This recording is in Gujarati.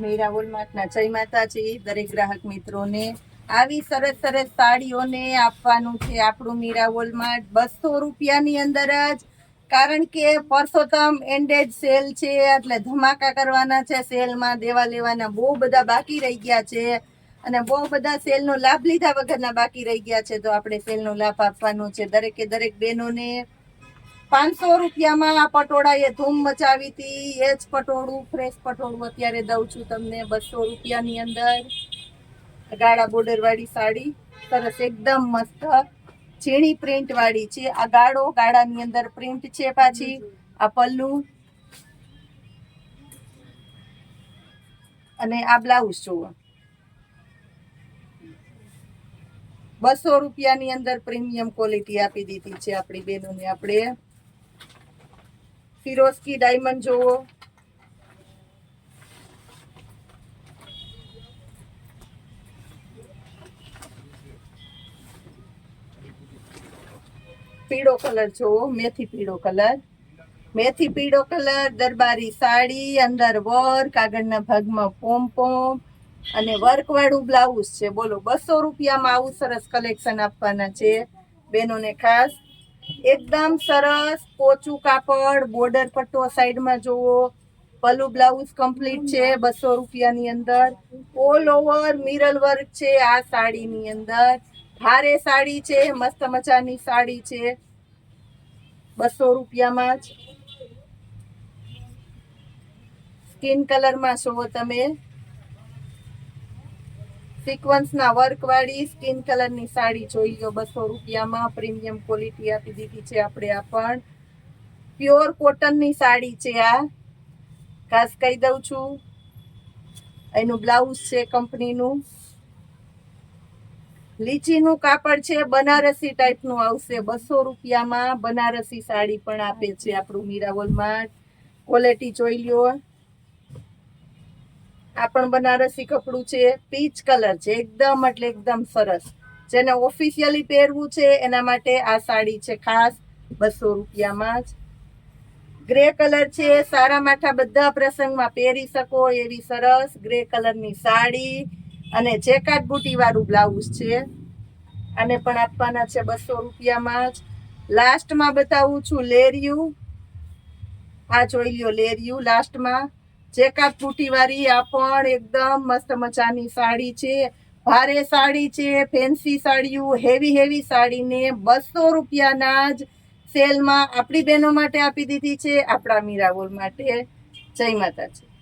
મીરાવોલ માર્ટના જય માતાજી દરેક ગ્રાહક મિત્રોને આવી સરસ સરસ સાડીઓને આપવાનું છે આપણું મીરાવોલ માર્ટ 200 રૂપિયાની અંદર જ. કારણ કે પરસોત્તમ એન્ડેજ સેલ છે એટલે ધમાકા કરવાના છે. સેલમાં દેવા લેવાના બહુ બધા બાકી રહી ગયા છે અને બહુ બધા સેલનો લાભ લીધા વગરના બાકી રહી ગયા છે. તો આપણે સેલનો લાભ આપવાનો છે દરેકે દરેક બહેનોને. 500 રૂપિયામાં આ પટોળાએ ધૂમ મચાવી હતી. એ જ પટોળું ફ્રેશ પટોળું અત્યારે દઉં છું તમને 200 રૂપિયાની અંદર. ગાળા બોર્ડર વાળી સાડી સરસ એકદમ મસ્ત ઝીણી પ્રિન્ટ વાળી છે. આ ગાળાની અંદર પ્રિન્ટ છે. પાછી આ પલ્લુ અને આ બ્લાઉઝ જુઓ. 200 રૂપિયાની અંદર પ્રીમિયમ ક્વોલિટી આપી દીધી છે આપણી બહેનોને. આપણે ફિરોસ્કી ડાયમંડ જોવો, પીળો કલર જોવો, મેથી પીળો કલર, મેથી પીળો કલર, દરબારી સાડી, અંદર વર્ક, આગળના ભાગમાં પોમ અને વર્ક વાળું બ્લાઉઝ છે. બોલો 200 રૂપિયામાં આવું સરસ કલેક્શન આપવાના છે બહેનોને ખાસ. એકદમ સરસ પોચું કાપડ, બોર્ડર પટ્ટો સાઈડમાં જોવો, પલ્લુ બ્લાઉઝ કમ્પ્લીટ છે 200 રૂપિયાની અંદર. ઓલ ઓવર મિરર વર્ક છે આ સાડીની અંદર. ભારે સાડી છે, મસ્ત મજાની સાડી છે 200 રૂપિયામાં જ. સ્કિન કલરમાં જોવો તમે, સિક્વન્સના વર્ક વાળી સ્કિન કલરની સાડી જોઈ લો 200 રૂપિયામાં. પ્રીમિયમ ક્વોલિટી આપી દીધી છે આપણે. આ પણ પ્યોર કોટનની સાડી છે. આ ખાસ કહી દઉં છું. એનું બ્લાઉઝ છે કંપનીનું. લીચીનું કાપડ છે, બનારસી ટાઈપનું આવશે 200 રૂપિયામાં. બનારસી સાડી પણ આપે છે આપણું મીરાવોલ માર્ટ. ક્વોલિટી જોઈ લ્યો. આ પણ બનારસી કપડું છે, પીચ કલર છે એકદમ એટલે એકદમ સરસ. જેને ઓફિશિયલી પહેરવું છે એના માટે આ સાડી છે ખાસ 200 રૂપિયામાં જ. ગ્રે કલર છે, સારા માઠા બધા પ્રસંગમાં પહેરી શકો એવી સરસ ગ્રે કલરની સાડી અને જેકાટ બુટી વાળું બ્લાઉઝ છે. આને પણ આપવાના છે 200 રૂપિયામાં જ. લાસ્ટમાં બતાવું છું લેરિયું. આ જોઈ લ્યો લેરિયું લાસ્ટમાં જેકાટ બુટી વાળી. આ પણ એકદમ મસ્ત મજાની સાડી છે. ભારે સાડી છે, ફેન્સી સાડીઓ, હેવી સાડીને 200 રૂપિયાના જ સેલમાં આપણી બહેનો માટે આપી દીધી છે આપણા મીરાવોલ માટે. જય માતાજી.